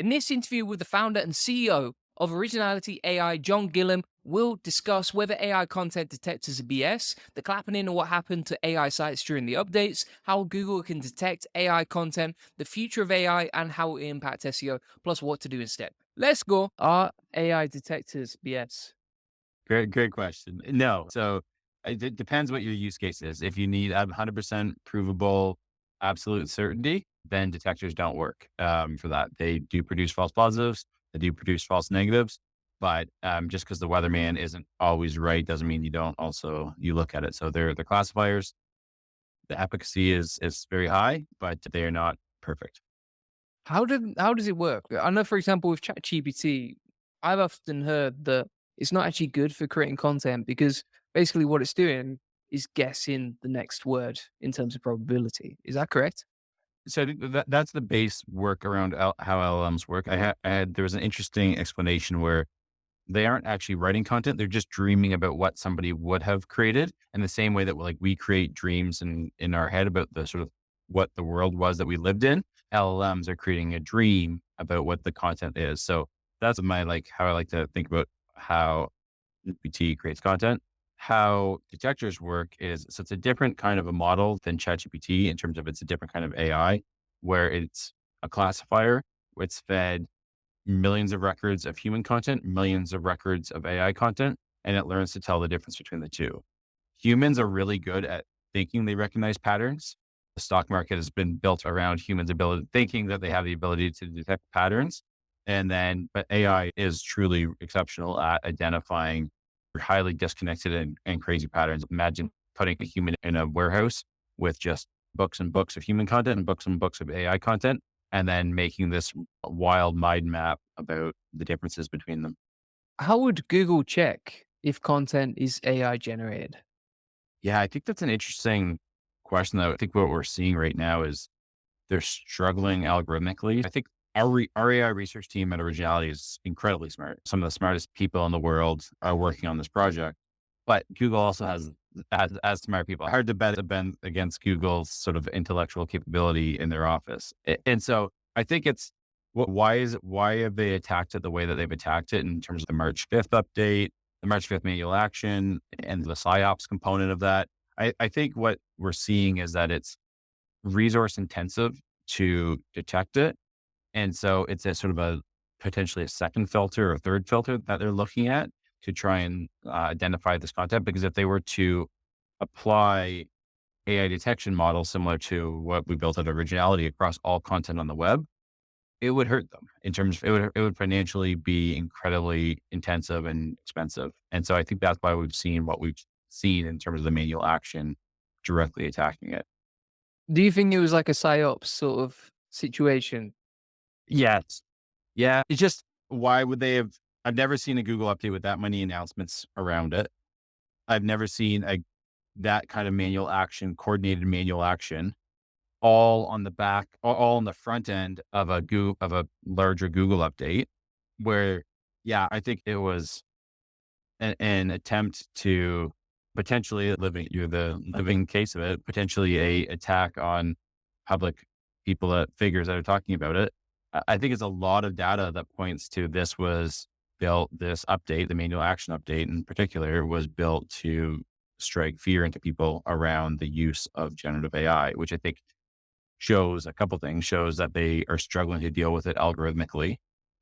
In this interview with the founder and CEO of Originality AI, John Gillham, we'll discuss whether AI content detectors are BS, the clapping in or what happened to AI sites during the updates, how Google can detect AI content, the future of AI, and how it impacts SEO, plus what to do instead. Let's go. Are AI detectors BS? Great question. No. So it depends what your use case is. If you need 100% provable, absolute certainty, then detectors don't work for that. They do produce false positives. They do produce false negatives. But just because the weatherman isn't always right doesn't mean you look at it. So they're classifiers. The efficacy is very high, but they are not perfect. How does it work? I know, for example, with ChatGPT, I've often heard that it's not actually good for creating content because basically what it's doing is guessing the next word in terms of probability. Is that correct? So I think that's the base work around how LLMs work. There was an interesting explanation where they aren't actually writing content. They're just dreaming about what somebody would have created in the same way that like we create dreams in our head about the sort of what the world was that we lived in. LLMs are creating a dream about what the content is. So that's how I like to think about how GPT creates content. How detectors work is, so it's a different kind of a model than ChatGPT in terms of it's a different kind of AI where it's a classifier. It's fed millions of records of human content, millions of records of AI content, and it learns to tell the difference between the two. Humans are really good at thinking they recognize patterns. The stock market has been built around humans' ability, thinking that they have the ability to detect patterns. But AI is truly exceptional at identifying highly disconnected and crazy patterns. Imagine putting a human in a warehouse with just books and books of human content and books of AI content, and then making this wild mind map about the differences between them. How would Google check if content is AI generated? Yeah, I think that's an interesting question, though. I think what we're seeing right now is they're struggling algorithmically. I think our AI research team at Originality is incredibly smart. Some of the smartest people in the world are working on this project, but Google also has as smart people. Hard to bet against Google's sort of intellectual capability in their office. And so I think it's why have they attacked it the way that they've attacked it in terms of the March 5th update, the March 5th manual action, and the PsyOps component of that. I think what we're seeing is that it's resource intensive to detect it. And so it's a sort of a potentially a second filter or third filter that they're looking at to try and identify this content. Because if they were to apply AI detection models similar to what we built at Originality across all content on the web, it would hurt them in terms of it would financially be incredibly intensive and expensive. And so I think that's why we've seen what we've seen in terms of the manual action directly attacking it. Do you think it was like a PsyOps sort of situation? Yes. Yeah. It's just, why would they have? I've never seen a Google update with that many announcements around it. I've never seen that kind of manual action, coordinated manual action, all on the back, all on the front end of a larger Google update. Where, yeah, I think it was an attempt to potentially you're the living case of it, potentially a attack on public people figures that are talking about it. I think it's a lot of data that points to this update, the manual action update in particular, was built to strike fear into people around the use of generative AI, which I think shows a couple things, shows that they are struggling to deal with it algorithmically,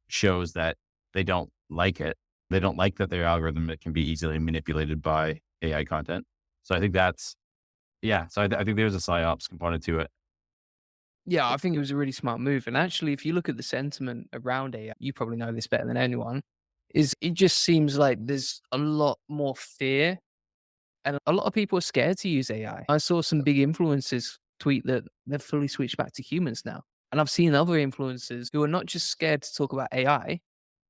shows that they don't like it. They don't like that their algorithm that can be easily manipulated by AI content. So I think I think there's a psyops component to it. Yeah, I think it was a really smart move. And actually, if you look at the sentiment around AI, you probably know this better than anyone, is it just seems like there's a lot more fear and a lot of people are scared to use AI. I saw some big influencers tweet that they've fully switched back to humans now. And I've seen other influencers who are not just scared to talk about AI,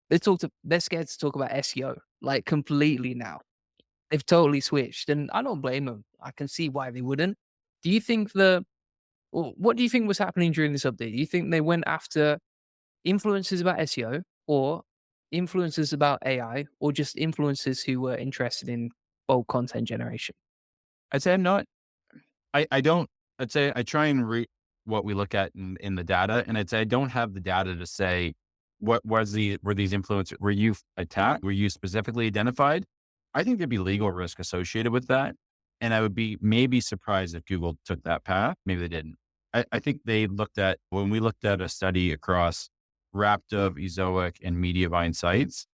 they're scared to talk about SEO, like completely now. They've totally switched. And I don't blame them. I can see why they wouldn't. Do you think what do you think was happening during this update? Do you think they went after influencers about SEO or influencers about AI or just influencers who were interested in bulk content generation? I'd say I'm not, I don't, I'd say I try and read what we look at in the data. And I'd say I don't have the data to say what were these influencers, were you attacked? Were you specifically identified? I think there'd be legal risk associated with that. And I would be maybe surprised if Google took that path. Maybe they didn't. I think they looked at, when we looked at a study across Raptive, Ezoic, and Mediavine sites,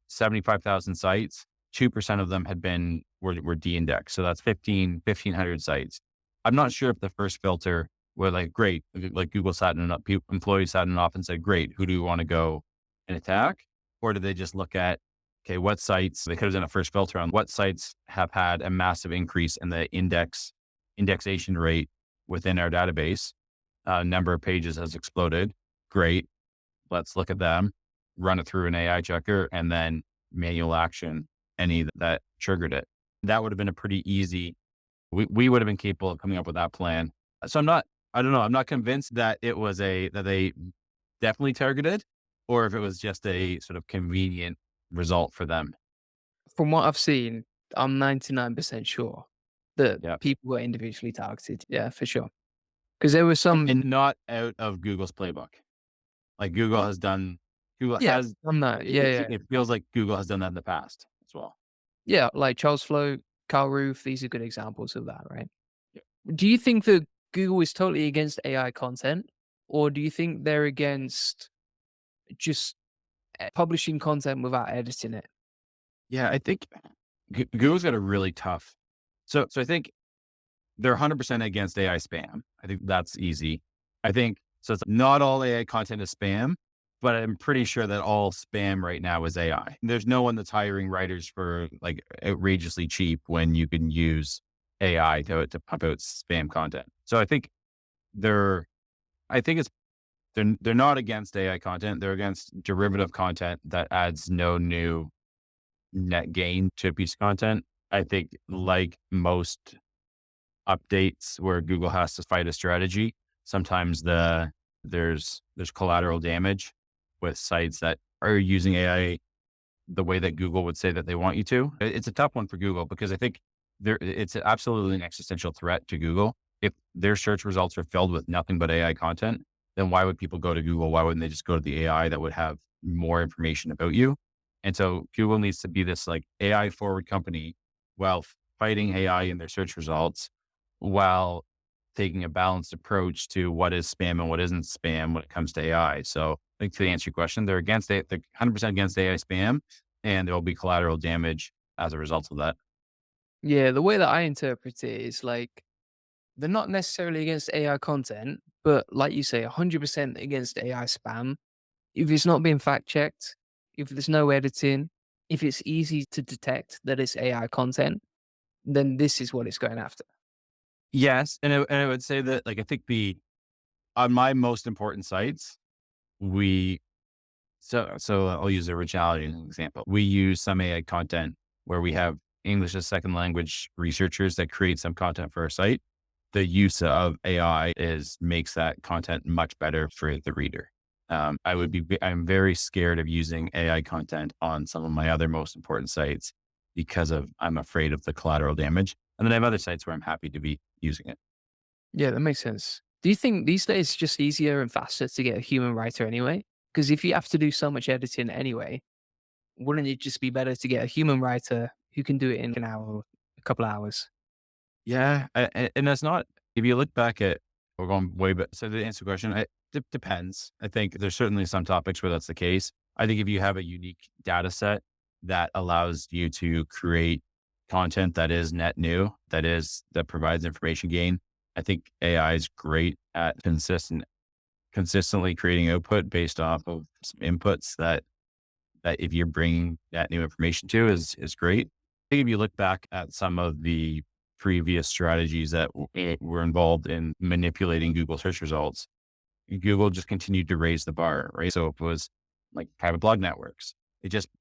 75,000 sites, 2% of them were de-indexed. So that's 1,500 sites. I'm not sure if the first filter were like, great, like Google sat in an, employees sat in an office and said, great, who do we want to go and attack? Or did they just look at, okay, what sites, they could have done a first filter on what sites have had a massive increase in the indexation rate within our database. Number of pages has exploded. Great. Let's look at them, run it through an AI checker, and then manual action any that triggered it. That would have been a pretty easy, we would have been capable of coming up with that plan. So I don't know. I'm not convinced that that they definitely targeted, or if it was just a sort of convenient result for them. From what I've seen, I'm 99% sure that Yeah. people were individually targeted. Yeah, for sure. Because there were And, some. and not out of Google's playbook. Like Google Yeah, has, I'm not. Yeah, yeah. it feels like Google has done that in the past as well. Yeah, like Charles Float, Carl Roof, these are good examples of that, right? Do you think that Google is totally against AI content, or do you think they're against just publishing content without editing it? Yeah, I think Google's got a really tough. So I think they're 100% against AI spam. I think that's easy. I think so. It's not all AI content is spam, but I'm pretty sure that all spam right now is AI. There's no one that's hiring writers for like outrageously cheap when you can use AI to pump out spam content. So they're, I think it's, they're not against AI content. They're against derivative content that adds no new net gain to a piece of content. I think like most updates where Google has to fight a strategy, sometimes there's collateral damage with sites that are using AI the way that Google would say that they want you to. It's a tough one for Google because I think it's absolutely an existential threat to Google. If their search results are filled with nothing but AI content, then why would people go to Google? Why wouldn't they just go to the AI that would have more information about you? And so Google needs to be this like AI forward company while fighting AI in their search results, while taking a balanced approach to what is spam and what isn't spam when it comes to AI. So I think to answer your question, they're 100% against AI spam, and there will be collateral damage as a result of that. Yeah, the way that I interpret it is like they're not necessarily against AI content, but like you say, 100% against AI spam. If it's not being fact checked, if there's no editing, if it's easy to detect that it's AI content, then this is what it's going after. Yes, and I would say that like I think the on my most important sites, we so I'll use originality as an example. We use some AI content where we have English as second language researchers that create some content for our site. The use of AI makes that content much better for the reader. I'm very scared of using AI content on some of my other most important sites because I'm afraid of the collateral damage. And then I have other sites where I'm happy to be using it. Yeah, that makes sense. Do you think these days it's just easier and faster to get a human writer anyway? Because if you have to do so much editing anyway, wouldn't it just be better to get a human writer who can do it in an hour, a couple hours? Yeah, and that's not, if you look back at, we're going way back. So to answer the question, it depends. I think there's certainly some topics where that's the case. I think if you have a unique data set that allows you to create content that is net new, that provides information gain, I think AI is great at consistently creating output based off of some inputs that if you're bringing that new information to is great. I think if you look back at some of the previous strategies that were involved in manipulating Google search results, Google just continued to raise the bar, right? So it was like private blog networks.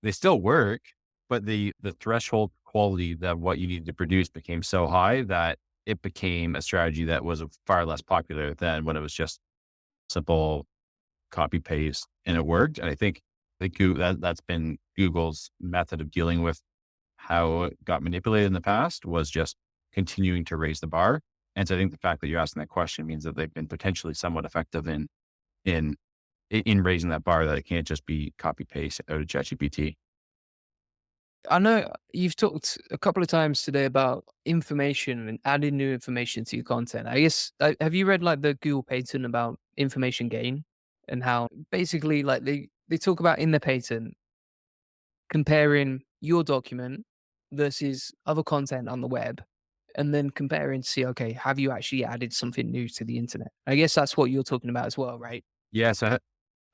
They still work, but the threshold quality that what you needed to produce became so high that it became a strategy that was far less popular than when it was just simple copy paste and it worked. And I think that's been Google's method of dealing with how it got manipulated in the past, was just continuing to raise the bar. And so I think the fact that you're asking that question means that they've been potentially somewhat effective in in raising that bar that it can't just be copy paste out of ChatGPT. I know you've talked a couple of times today about information and adding new information to your content. I guess have you read like the Google patent about information gain and how basically like they talk about in the patent comparing your document versus other content on the web and then comparing to see, okay, have you actually added something new to the internet? I guess that's what you're talking about as well, right? Yes, I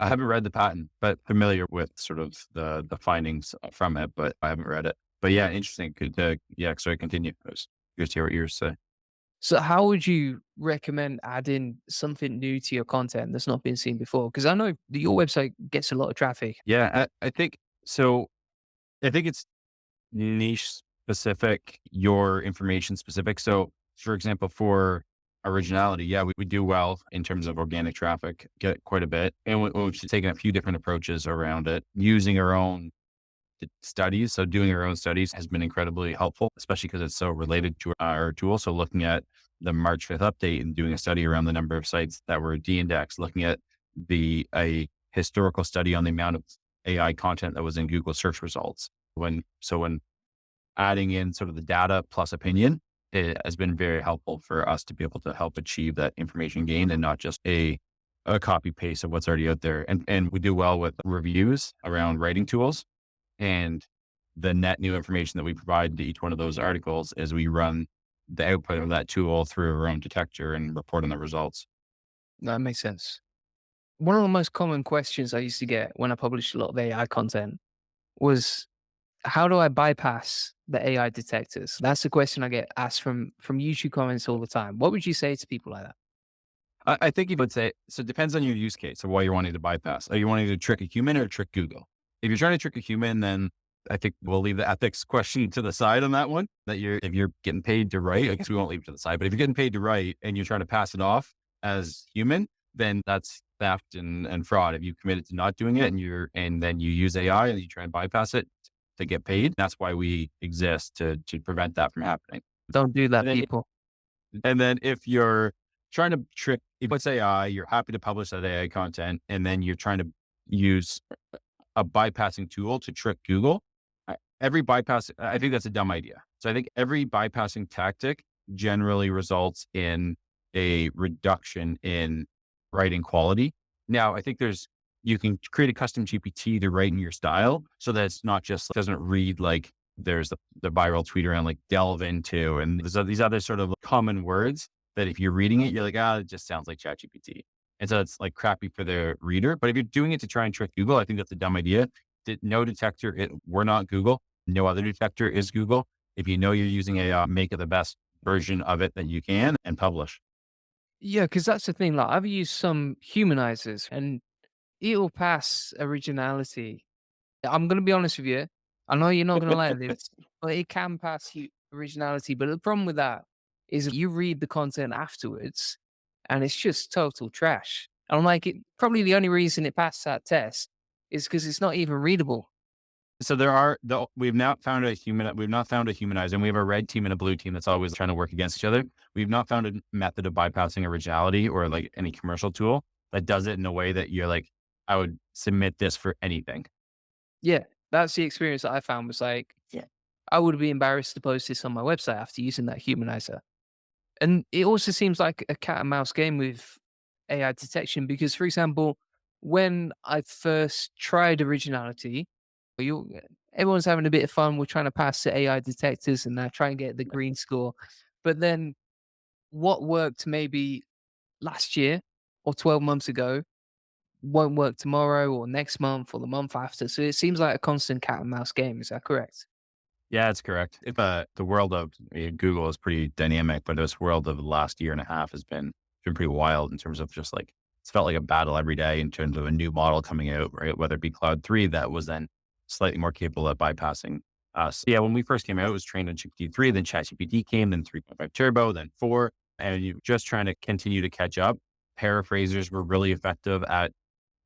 haven't read the patent, but familiar with sort of the findings from it, but I haven't read it. But yeah, interesting. Could yeah, sorry, continue. I was curious to hear what you were saying. So how would you recommend adding something new to your content that's not been seen before? Because I know that your website gets a lot of traffic. Yeah, I think so. I think it's niche specific, your information specific. So, for example, for originality, yeah, we do well in terms of organic traffic, get quite a bit. And we've taken a few different approaches around it, using our own studies. So, doing our own studies has been incredibly helpful, especially because it's so related to our tool. So, looking at the March 5th update and doing a study around the number of sites that were de-indexed, looking at a historical study on the amount of AI content that was in Google search results. When adding in sort of the data plus opinion, it has been very helpful for us to be able to help achieve that information gain and not just a copy paste of what's already out there. And we do well with reviews around writing tools, and the net new information that we provide to each one of those articles as we run the output of that tool through our own detector and report on the results. That makes sense. One of the most common questions I used to get when I published a lot of AI content was, how do I bypass the AI detectors? That's the question I get asked from YouTube comments all the time. What would you say to people like that? I think you would say, so it depends on your use case of why you're wanting to bypass. Are you wanting to trick a human or trick Google? If you're trying to trick a human, then I think we'll leave the ethics question to the side on that one. If you're getting paid to write, I guess we won't leave it to the side, but if you're getting paid to write and you're trying to pass it off as human, then that's theft and fraud. If you committed to not doing it and then you use AI and you try and bypass it to get paid, that's why we exist to prevent that from happening. Don't do And that, then people. and then if you're trying to trick, if it's AI, you're happy to publish that AI content, and then you're trying to use a bypassing tool to trick Google. Every bypass, I think that's a dumb idea. So I think every bypassing tactic generally results in a reduction in writing quality. Now, I think you can create a custom GPT to write in your style so that it's not just, doesn't read like there's the viral tweet around like delve into, and there's these other sort of common words that if you're reading it, you're like, it just sounds like ChatGPT. And so it's like crappy for the reader. But if you're doing it to try and trick Google, I think that's a dumb idea. No detector, we're not Google. No other detector is Google. If you know you're using AI, make it the best version of it that you can and publish. Yeah, because that's the thing. Like I've used some humanizers and it'll pass originality. I'm gonna be honest with you. I know you're not gonna like this, but it can pass you originality. But the problem with that is you read the content afterwards and it's just total trash. And I'm like, probably the only reason it passed that test is because it's not even readable. So we've not found a humanizer, and we have a red team and a blue team that's always trying to work against each other. We've not found a method of bypassing originality or like any commercial tool that does it in a way that you're like, I would submit this for anything. Yeah, that's the experience that I found was like, yeah, I would be embarrassed to post this on my website after using that humanizer. And it also seems like a cat and mouse game with AI detection because, for example, when I first tried originality, you everyone's having a bit of fun. We're trying to pass the AI detectors and try and get the green score. But then what worked maybe last year or 12 months ago won't work tomorrow or next month or the month after. So it seems like a constant cat and mouse game. Is that correct? Yeah, that's correct. If the world of Google is pretty dynamic, but this world of the last year and a half has been pretty wild in terms of just like it's felt like a battle every day in terms of a new model coming out, right? Whether it be Cloud 3 that was then slightly more capable of bypassing us. Yeah, when we first came out, it was trained on GPT-3, then ChatGPT came, then 3.5 Turbo, then 4, and you just trying to continue to catch up. Paraphrasers were really effective at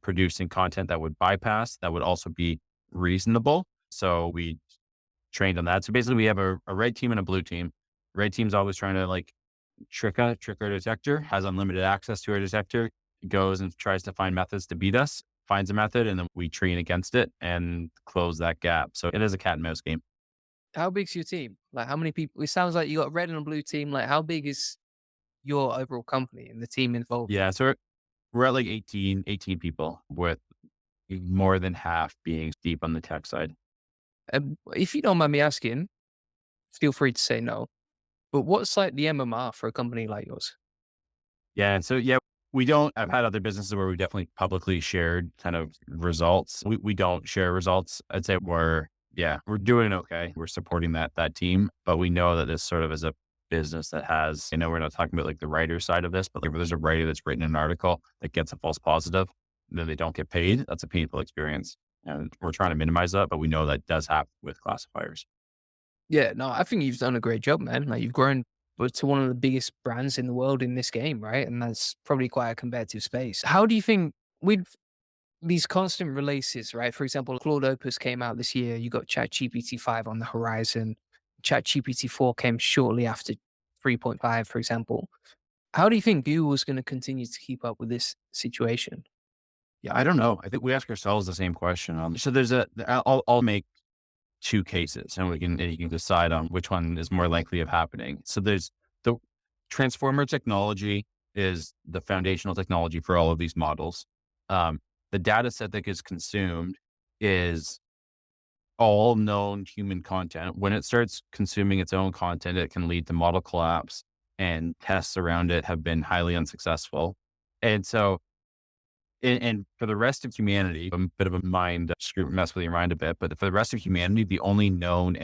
producing content that would bypass, that would also be reasonable. So we trained on that. So basically we have a red team and a blue team. Red team's always trying to like trick our detector, has unlimited access to our detector. goes and tries to find methods to beat us, finds a method, and then we train against it and close that gap. So it is a cat and mouse game. How big's your team? Like, how many people? It sounds like you got a red and a blue team. Like, how big is your overall company and the team involved? Yeah. So we're at like 18 people, with more than half being deep on the tech side. If you don't mind me asking, feel free to say no. But what's like the MMR for a company like yours? Yeah. And so, yeah, we don't, I've had other businesses where we definitely publicly shared kind of results. We don't share results. I'd say we're doing okay. We're supporting that team, but we know that this sort of is a business that has, we're not talking about like the writer side of this, but like if there's a writer that's written an article that gets a false positive, then they don't get paid. That's a painful experience. And we're trying to minimize that, but we know that does happen with classifiers. Yeah, no, I think you've done a great job, man. Like you've grown to one of the biggest brands in the world in this game, right? And that's probably quite a competitive space. How do you think with these constant releases, right? For example, Claude Opus came out this year. You got ChatGPT 5 on the horizon. ChatGPT 4 came shortly after 3.5, for example. How do you think Google's going to continue to keep up with this situation? Yeah, I don't know. I think we ask ourselves the same question. So I'll make two cases, and you can decide on which one is more likely of happening. So there's the transformer technology is the foundational technology for all of these models. Um, the data set that gets consumed is all known human content. When it starts consuming its own content, it can lead to model collapse, and tests around it have been highly unsuccessful. And so and for the rest of humanity, a bit of a mind screw mess with your mind a bit, but for the rest of humanity, the only known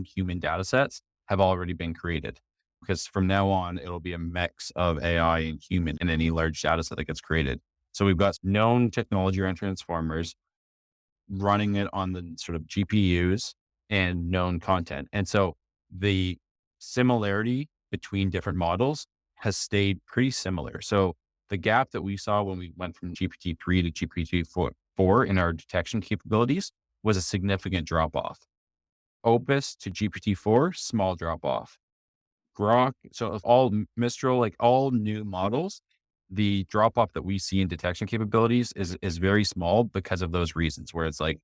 human data sets have already been created. Because from now on, it'll be a mix of AI and human in any large data set that gets created. So we've got known technology around transformers, running it on the sort of GPUs and known content. And so the similarity between different models has stayed pretty similar. So the gap that we saw when we went from GPT-3 to GPT-4 in our detection capabilities was a significant drop off. Opus to GPT-4, small drop off. Grok, so of all Mistral, like all new models, the drop off that we see in detection capabilities is very small because of those reasons, where it's like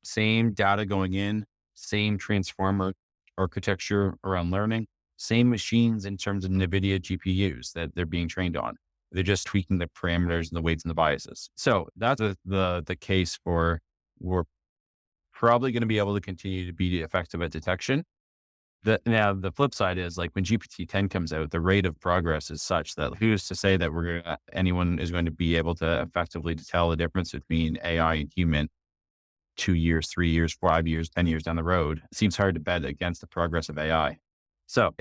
same data going in, same transformer architecture around learning, same machines in terms of NVIDIA GPUs that they're being trained on. They're just tweaking the parameters and the weights and the biases. So that's the case for we're probably going to be able to continue to be effective at detection. Now the flip side is like when GPT-10 comes out, the rate of progress is such that who's to say that anyone is going to be able to effectively tell the difference between AI and human 2 years, 3 years, 5 years, 10 years down the road. It seems hard to bet against the progress of AI. So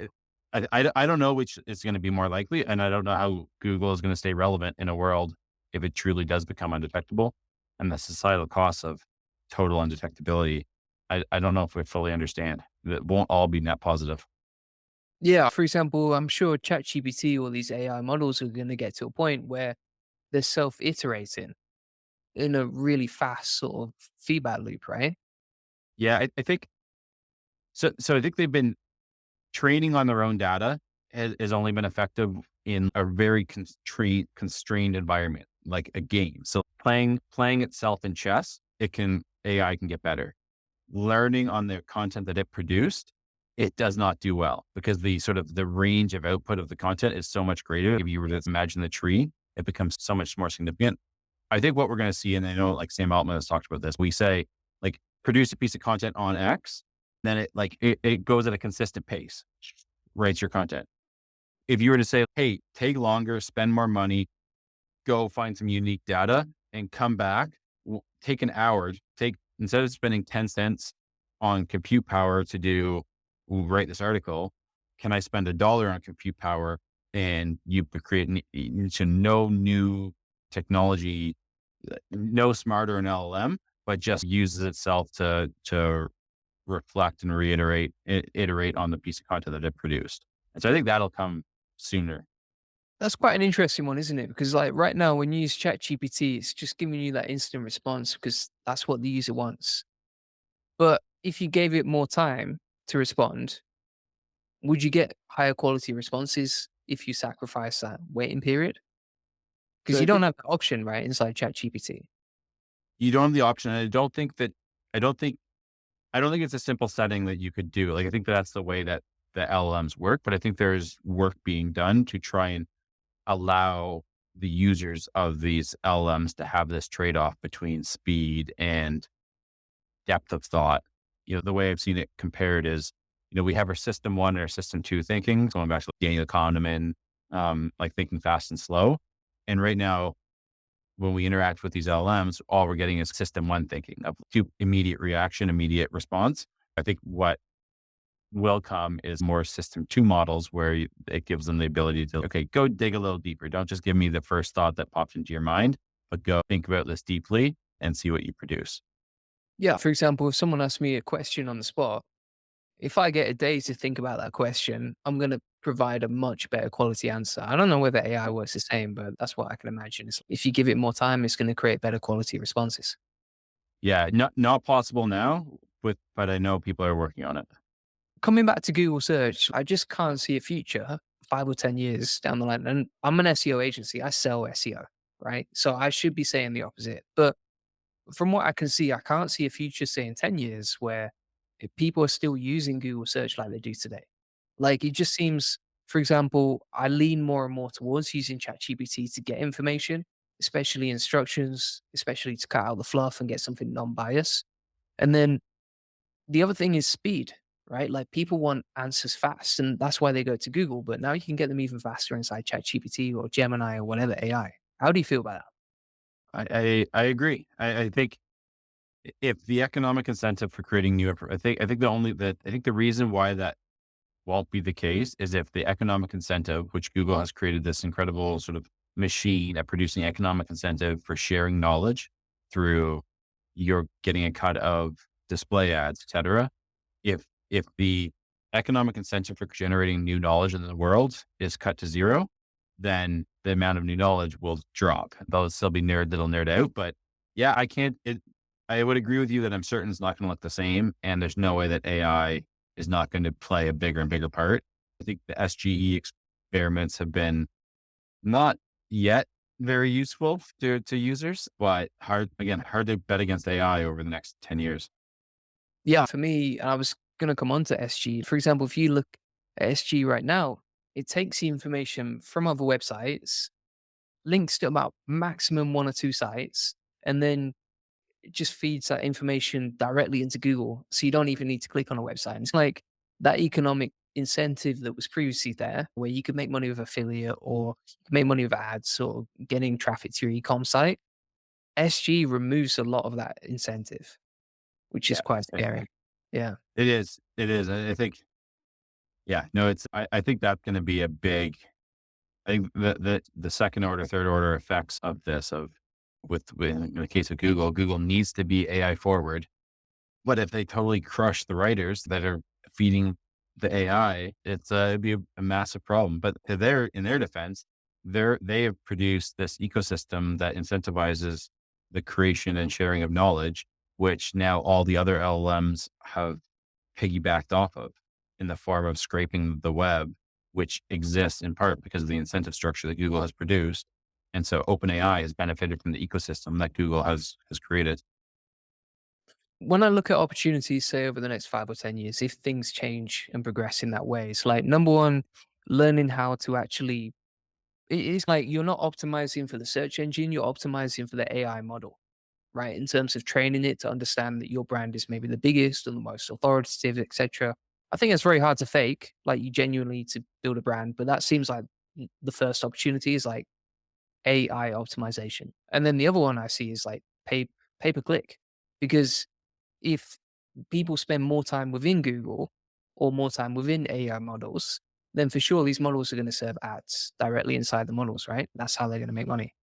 I don't know which is going to be more likely. And I don't know how Google is going to stay relevant in a world if it truly does become undetectable, and the societal costs of total undetectability. I don't know if we fully understand. It won't all be net positive. Yeah, for example, I'm sure ChatGPT or these AI models are going to get to a point where they're self-iterating in a really fast sort of feedback loop, right? Yeah, I think so. So I think they've been training on their own data has only been effective in a very constrained environment, like a game. So playing itself in chess, AI can get better. Learning on the content that it produced, it does not do well because the sort of the range of output of the content is so much greater. If you were to imagine the tree, it becomes so much more significant. I think what we're going to see, and I know like Sam Altman has talked about this, we say like produce a piece of content on X, then it goes at a consistent pace, writes your content. If you were to say, hey, take longer, spend more money, go find some unique data and come back, take an hour, instead of spending 10 cents on compute power write this article, can I spend $1 on compute power and you could create no new technology, no smarter an LLM, but just uses itself to reflect and iterate on the piece of content that it produced. And so I think that'll come sooner. That's quite an interesting one, isn't it? Because like right now, when you use ChatGPT, it's just giving you that instant response because that's what the user wants. But if you gave it more time to respond, would you get higher quality responses if you sacrifice that waiting period? Because So you I don't think have the option, right, inside ChatGPT. you don't have the option. And I don't think, I don't think it's a simple setting that you could do. Like, I think that's the way that the LLMs work, but I think there's work being done to try and allow the users of these LLMs to have this trade-off between speed and depth of thought. The way I've seen it compared is, we have our system one and our system two thinking, going back to Daniel Kahneman, like thinking fast and slow. And right now, when we interact with these LLMs, all we're getting is system one thinking of immediate reaction, immediate response. I think what will come is more system two models where it gives them the ability to, okay, go dig a little deeper. Don't just give me the first thought that popped into your mind, but go think about this deeply and see what you produce. Yeah, for example, if someone asks me a question on the spot, if I get a day to think about that question, I'm gonna provide a much better quality answer. I don't know whether AI works the same, but that's what I can imagine. It's if you give it more time, it's gonna create better quality responses. Yeah, not possible now but I know people are working on it. Coming back to Google search, I just can't see a future 5 or 10 years down the line. And I'm an SEO agency. I sell SEO, right? So I should be saying the opposite. But from what I can see, I can't see a future, say, in 10 years where if people are still using Google search like they do today. Like it just seems, for example, I lean more and more towards using ChatGPT to get information, especially instructions, especially to cut out the fluff and get something non-biased. And then the other thing is speed, right? Like people want answers fast, and that's why they go to Google. But now you can get them even faster inside ChatGPT or Gemini or whatever AI. How do you feel about that? I agree. I think if the economic incentive for creating I think the reason why that won't be the case is if the economic incentive, which Google has created this incredible sort of machine at producing economic incentive for sharing knowledge through you're getting a cut of display ads, et cetera. If the economic incentive for generating new knowledge in the world is cut to zero, then the amount of new knowledge will drop. There'll still be that'll nerd out, but yeah, I would agree with you that I'm certain it's not going to look the same, and there's no way that AI is not going to play a bigger and bigger part. I think the SGE experiments have been not yet very useful to users, but hard to bet against AI over the next 10 years. Yeah, for me, I was gonna come on to SG. For example, if you look at SG right now, it takes the information from other websites, links to about maximum 1 or 2 sites, and then it just feeds that information directly into Google. So you don't even need to click on a website. And it's like that economic incentive that was previously there, where you could make money with affiliate or make money with ads or getting traffic to your e-com site. SG removes a lot of that incentive, which is Yeah. quite scary. Yeah. It is. It is. I think, yeah, no, I think that's going to be a big, I think the second order, third order effects of this, with in the case of Google needs to be AI forward. But if they totally crush the writers that are feeding the AI, it'd be a massive problem. But in their defense, they have produced this ecosystem that incentivizes the creation and sharing of knowledge, which now all the other LLMs have piggybacked off of in the form of scraping the web, which exists in part because of the incentive structure that Google has produced. And so OpenAI has benefited from the ecosystem that Google has created. When I look at opportunities, say over the next 5 or 10 years, if things change and progress in that way, it's like number one, learning how to actually, it's like you're not optimizing for the search engine, you're optimizing for the AI model, right? In terms of training it to understand that your brand is maybe the biggest or the most authoritative, etc. I think it's very hard to fake, like you genuinely to build a brand, but that seems like the first opportunity is like AI optimization. And then the other one I see is like pay per click. Because if people spend more time within Google or more time within AI models, then for sure these models are going to serve ads directly inside the models, right? That's how they're going to make money.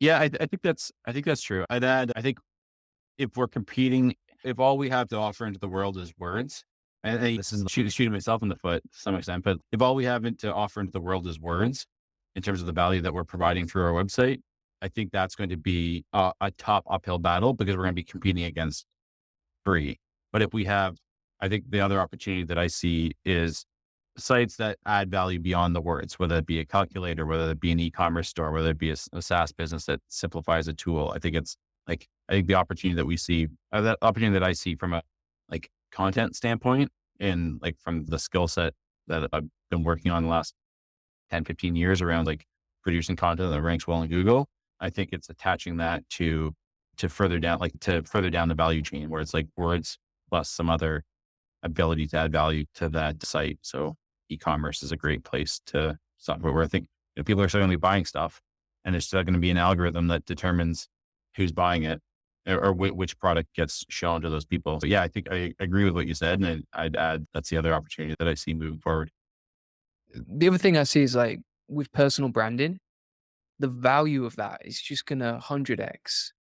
Yeah, I think that's true. I'd add, I think if we're competing, if all we have to offer into the world is words, I think this is shooting myself in the foot to some extent, but if all we have to offer into the world is words in terms of the value that we're providing through our website, I think that's going to be a top uphill battle because we're going to be competing against free. But if we have, I think the other opportunity that I see is sites that add value beyond the words, whether it be a calculator, whether it be an e-commerce store, whether it be a SaaS business that simplifies a tool. I think it's like, I think the opportunity that we see, that opportunity that I see from a like content standpoint and like from the skill set that I've been working on the last 10, 15 years around like producing content that ranks well in Google. I think it's attaching that to further down, like to further down the value chain where it's like words plus some other ability to add value to that site. So e-commerce is a great place to start where I think, people are suddenly buying stuff and there's still going to be an algorithm that determines who's buying it or which product gets shown to those people. So yeah, I think I agree with what you said. And I'd add that's the other opportunity that I see moving forward. The other thing I see is like with personal branding, the value of that is just gonna 100x.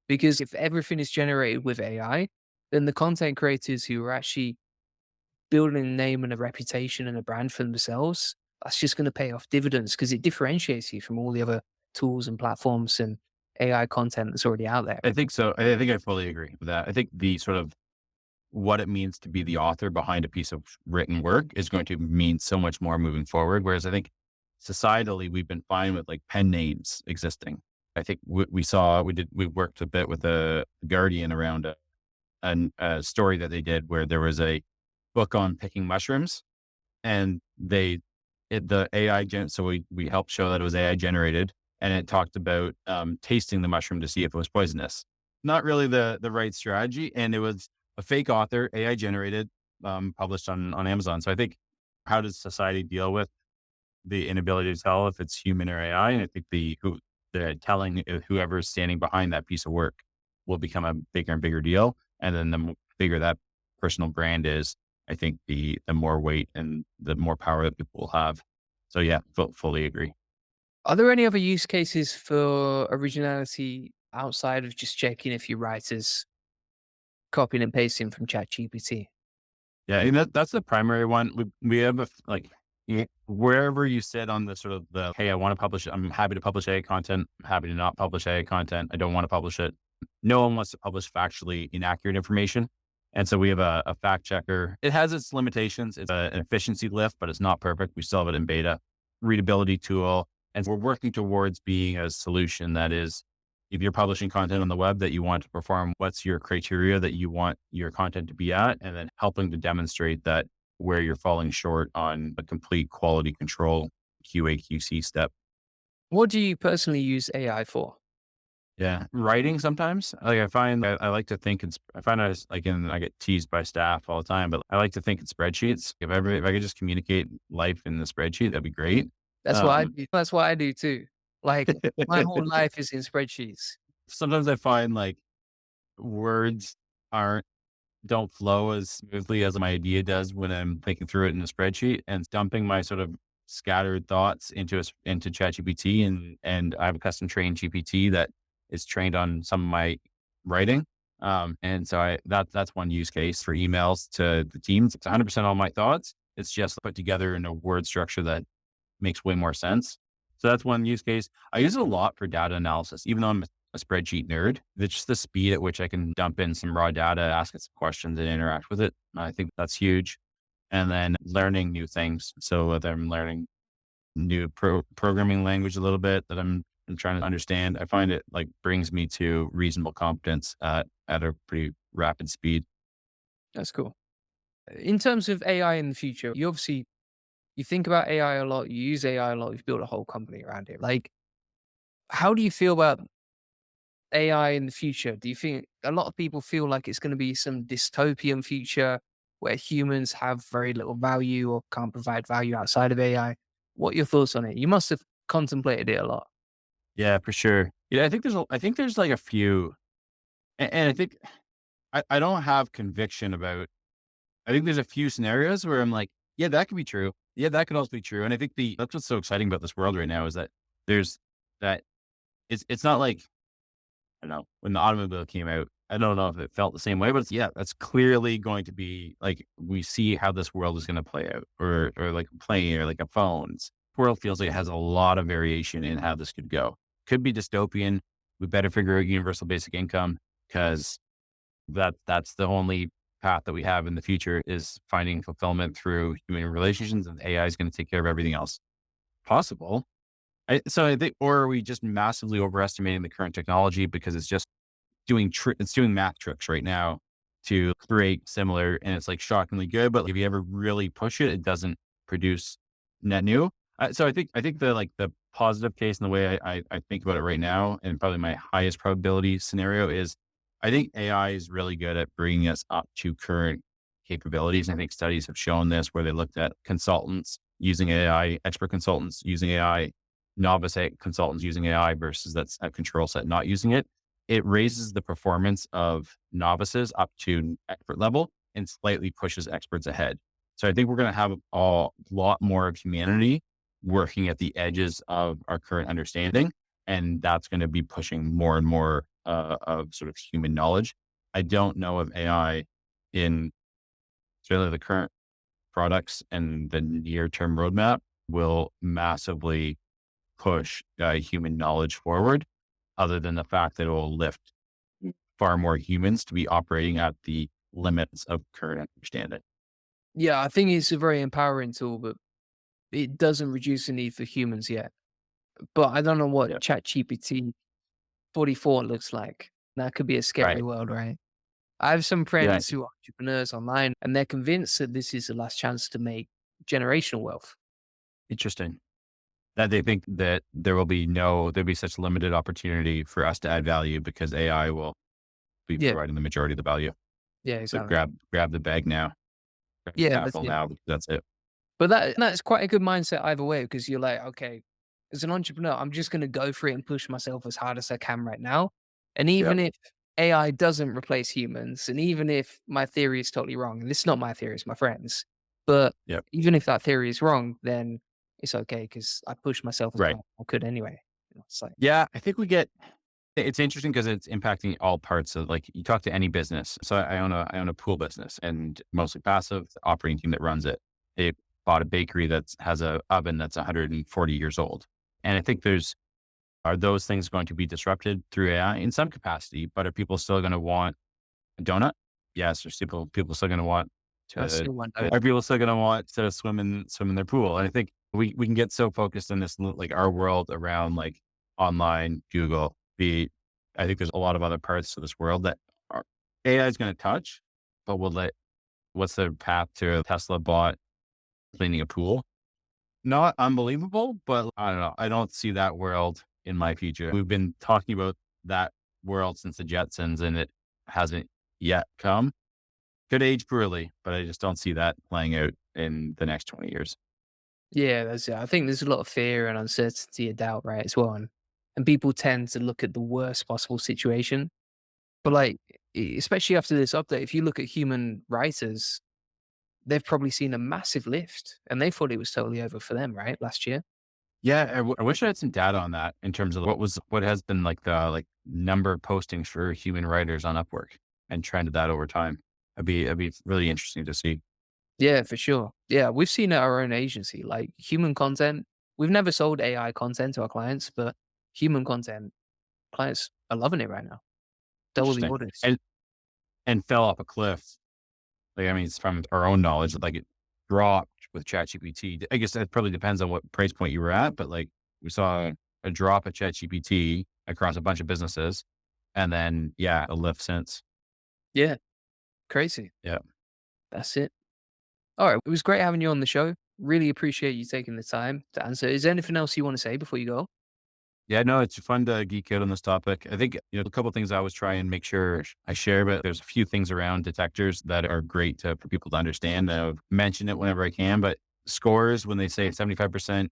Because if everything is generated with AI, then the content creators who are actually building a name and a reputation and a brand for themselves, that's just gonna pay off dividends because it differentiates you from all the other tools and platforms and AI content that's already out there. I think so. I think I fully agree with that. I think the sort of what it means to be the author behind a piece of written work is going to mean so much more moving forward. Whereas I think societally, we've been fine with like pen names existing. I think we worked a bit with the Guardian around a story that they did where there was a book on picking mushrooms and the AI so we helped show that it was AI generated and it talked about tasting the mushroom to see if it was poisonous. Not really the right strategy, and it was a fake author, AI generated, published on Amazon. So I think, how does society deal with the inability to tell if it's human or AI? And I think the telling whoever's standing behind that piece of work will become a bigger and bigger deal. And then the bigger that personal brand is, I think the more weight and the more power that people will have. So yeah, fully agree. Are there any other use cases for originality outside of just checking if your writer's copying and pasting from ChatGPT? Yeah, and that's the primary one. We have like, wherever you sit on the sort of the, hey, I want to publish it. I'm happy to publish AI content. I'm happy to not publish AI content. I don't want to publish it. No one wants to publish factually inaccurate information. And so we have a fact checker. It has its limitations. It's an efficiency lift, but it's not perfect. We still have it in beta. Readability tool. And we're working towards being a solution that is, if you're publishing content on the web that you want to perform, what's your criteria that you want your content to be at? And then helping to demonstrate that where you're falling short on a complete quality control QA/QC step. What do you personally use AI for? Yeah. Writing sometimes, like I find I like to think I find I like, and I get teased by staff all the time, but I like to think in spreadsheets. If I could just communicate life in the spreadsheet, that'd be great. That's what I Um, do. That's what I do too. Like my whole life is in spreadsheets. Sometimes I find like words aren't don't flow as smoothly as my idea does when I'm thinking through it in a spreadsheet, and dumping my sort of scattered thoughts into ChatGPT, and I have a custom trained GPT that is trained on some of my writing. And so that's one use case for emails to the teams. It's 100% all my thoughts. It's just put together in a word structure that makes way more sense. So that's one use case. I use it a lot for data analysis, even though I'm a spreadsheet nerd. It's just the speed at which I can dump in some raw data, ask it some questions, and interact with it. I think that's huge. And then learning new things. So whether I'm learning new programming language a little bit that I'm trying to understand, I find it like brings me to reasonable competence at a pretty rapid speed. That's cool. In terms of AI in the future, you think about AI a lot, you use AI a lot, you've built a whole company around it. Like, how do you feel about AI in the future? Do you think a lot of people feel like it's going to be some dystopian future where humans have very little value or can't provide value outside of AI? What are your thoughts on it? You must have contemplated it a lot. Yeah, for sure. Yeah, I think there's like a few, and I think I don't have conviction about. I think there's a few scenarios where I'm like, yeah, that could be true. Yeah, that could also be true. And I think that's what's so exciting about this world right now is that there's that it's not like, I don't know, when the automobile came out, I don't know if it felt the same way, but yeah, that's clearly going to be like, we see how this world is going to play out, or like a plane or like a phone. This world feels like it has a lot of variation in how this could go. Could be dystopian. We better figure out universal basic income because that's the only path that we have in the future is finding fulfillment through human relationships, and AI is going to take care of everything else possible. So I think, or are we just massively overestimating the current technology because it's just it's doing math tricks right now to create similar, and it's like shockingly good. But if you ever really push it, it doesn't produce net new. So I think the positive case and the way I think about it right now, and probably my highest probability scenario is, I think AI is really good at bringing us up to current capabilities. I think studies have shown this where they looked at consultants using AI, expert consultants using AI, consultants using AI versus that's a control set not using it. It raises the performance of novices up to expert level and slightly pushes experts ahead. So I think we're going to have a lot more of humanity working at the edges of our current understanding. And that's going to be pushing more and more of sort of human knowledge. I don't know if AI in certainly the current products and the near term roadmap will massively push human knowledge forward, other than the fact that it will lift far more humans to be operating at the limits of current understanding. Yeah, I think it's a very empowering tool, but it doesn't reduce the need for humans yet. But I don't know what Yeah. ChatGPT 44 looks like. That could be a scary Right. world, right? I have some Yeah. friends who are entrepreneurs online, and they're convinced that this is the last chance to make generational wealth. Interesting. That they think that there'll be such limited opportunity for us to add value because AI will be Yeah, providing the majority of the value. yeah, So exactly. grab the bag now, grab the Yeah, that's capital it. now, because that's it. But that's quite a good mindset either way because you're like, okay, as an entrepreneur, I'm just going to go for it and push myself as hard as I can right now. And Yep. even if AI doesn't replace humans, and even if my theory is totally wrong, and this is not my theory, it's my friends, but Yep. even if that theory is wrong, then it's okay because I pushed myself as Right. hard as I could anyway. It's like, Yeah. I think we get it's interesting because it's impacting all parts of, like, you talk to any business. So I own a pool business and mostly passive. The operating team that runs it, they bought a bakery that has a oven that's 140 years old. And I think are those things going to be disrupted through AI in some capacity, but are people still going to want a donut? Yes. There's people still going to want I to, still want to. are people still going to want to swim in their pool? And I think we can get so focused in this, like our world around like online, Google, I think there's a lot of other parts to this world that are, AI is going to touch, but what's the path to a Tesla bot cleaning a pool? Not unbelievable, but I don't know. I don't see that world in my future. We've been talking about that world since the Jetsons, and it hasn't yet come. Could age poorly, but I just don't see that playing out in the next 20 years. Yeah, that's it. I think there's a lot of fear and uncertainty and doubt, right, as well. And people tend to look at the worst possible situation. But like, especially after this update, if you look at human writers, they've probably seen a massive lift and they thought it was totally over for them, right? Last year. Yeah, I wish I had some data on that in terms of what has been like the number of postings for human writers on Upwork and trended that over time. It'd be really interesting to see. Yeah, for sure. Yeah, we've seen at our own agency, like human content. We've never sold AI content to our clients, but human content clients are loving it right now. Double the Interesting. orders. And fell off a cliff. Like, I mean, it's from our own knowledge that, like, it dropped with ChatGPT. I guess that probably depends on what price point you were at, but like we saw a drop at ChatGPT across a bunch of businesses, and then yeah, a lift since. Yeah, crazy. Yeah. That's it. All right. It was great having you on the show. Really appreciate you taking the time to answer. Is there anything else you want to say before you go? Yeah, no, it's fun to geek out on this topic. I think, a couple of things I always try and make sure I share, but there's a few things around detectors that are great for people to understand. I've mentioned it whenever I can, but scores, when they say 75%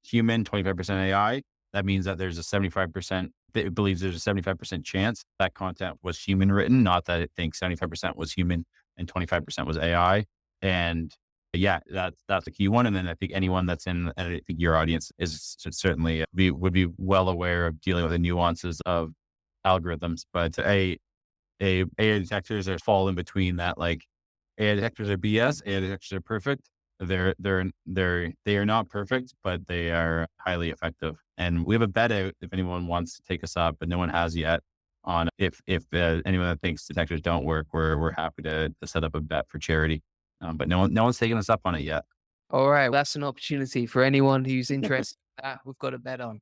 human, 25% AI, that means that there's a 75%, that it believes there's a 75% chance that content was human written, not that it thinks 75% was human and 25% was AI. And yeah, that's a key one. And then I think anyone that's and I think your audience should certainly would be well aware of dealing with the nuances of algorithms. But AI detectors fall in between that. Like, AI detectors are BS. AI detectors are perfect. They are not perfect, but they are highly effective. And we have a bet out if anyone wants to take us up, but no one has yet, on if anyone that thinks detectors don't work, we're happy to set up a bet for charity. But no one's taken us up on it yet. All right, that's an opportunity for anyone who's interested in that. We've got a bet on.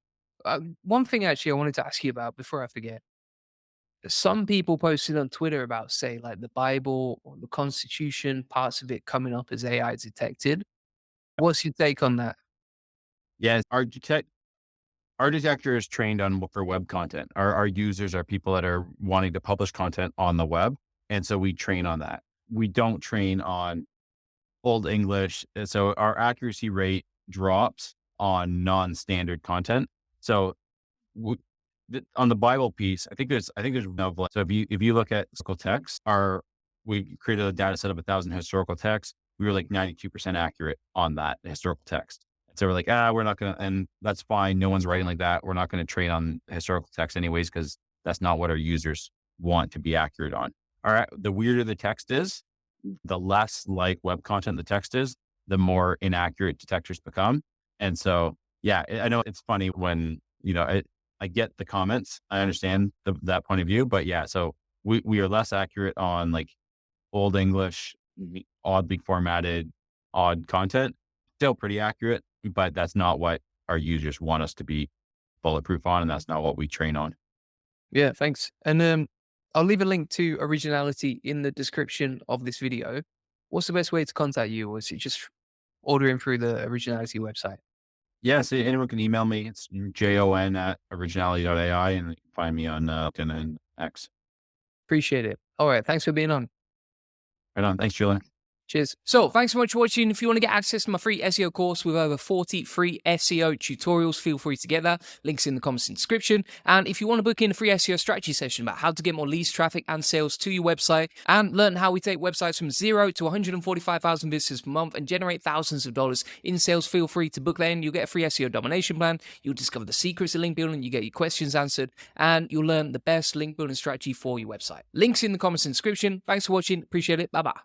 One thing actually I wanted to ask you about before I forget. Some people posted on Twitter about, say, like the Bible or the Constitution, parts of it coming up as AI detected. What's your take on that? Yes, our detector is trained on for web content. Our users are people that are wanting to publish content on the web, and so we train on that. We don't train on Old English, so our accuracy rate drops on non-standard content. So w- on the Bible piece, I think there's no so if you look at historical texts, our we created a data set of 1,000 historical texts. We were like 92% accurate on that historical text. So we're like, we're not gonna, and that's fine. No one's writing like that. We're not going to train on historical text anyways because that's not what our users want to be accurate on. All right, the weirder the text is, the less like web content the text is, the more inaccurate detectors become. And so, yeah, I know it's funny when, I get the comments. I understand that point of view, but yeah, so we are less accurate on like Old English, oddly formatted, odd content. Still pretty accurate, but that's not what our users want us to be bulletproof on. And that's not what we train on. Yeah, thanks. And I'll leave a link to Originality in the description of this video. What's the best way to contact you? Or is it just ordering through the Originality website? Yeah, so anyone can email me. It's jon@originality.ai, and you can find me on LinkedIn and X. Appreciate it. All right. Thanks for being on. Right on. Thanks, Julian. Cheers. So, thanks so much for watching. If you want to get access to my free SEO course with over 40 free SEO tutorials, feel free to get that. Links in the comments and description. And if you want to book in a free SEO strategy session about how to get more leads, traffic, and sales to your website, and learn how we take websites from 0 to 145,000 visitors per month and generate thousands of dollars in sales, feel free to book that in. You'll get a free SEO domination plan. You'll discover the secrets of link building. You get your questions answered, and you'll learn the best link building strategy for your website. Links in the comments and description. Thanks for watching. Appreciate it. Bye bye.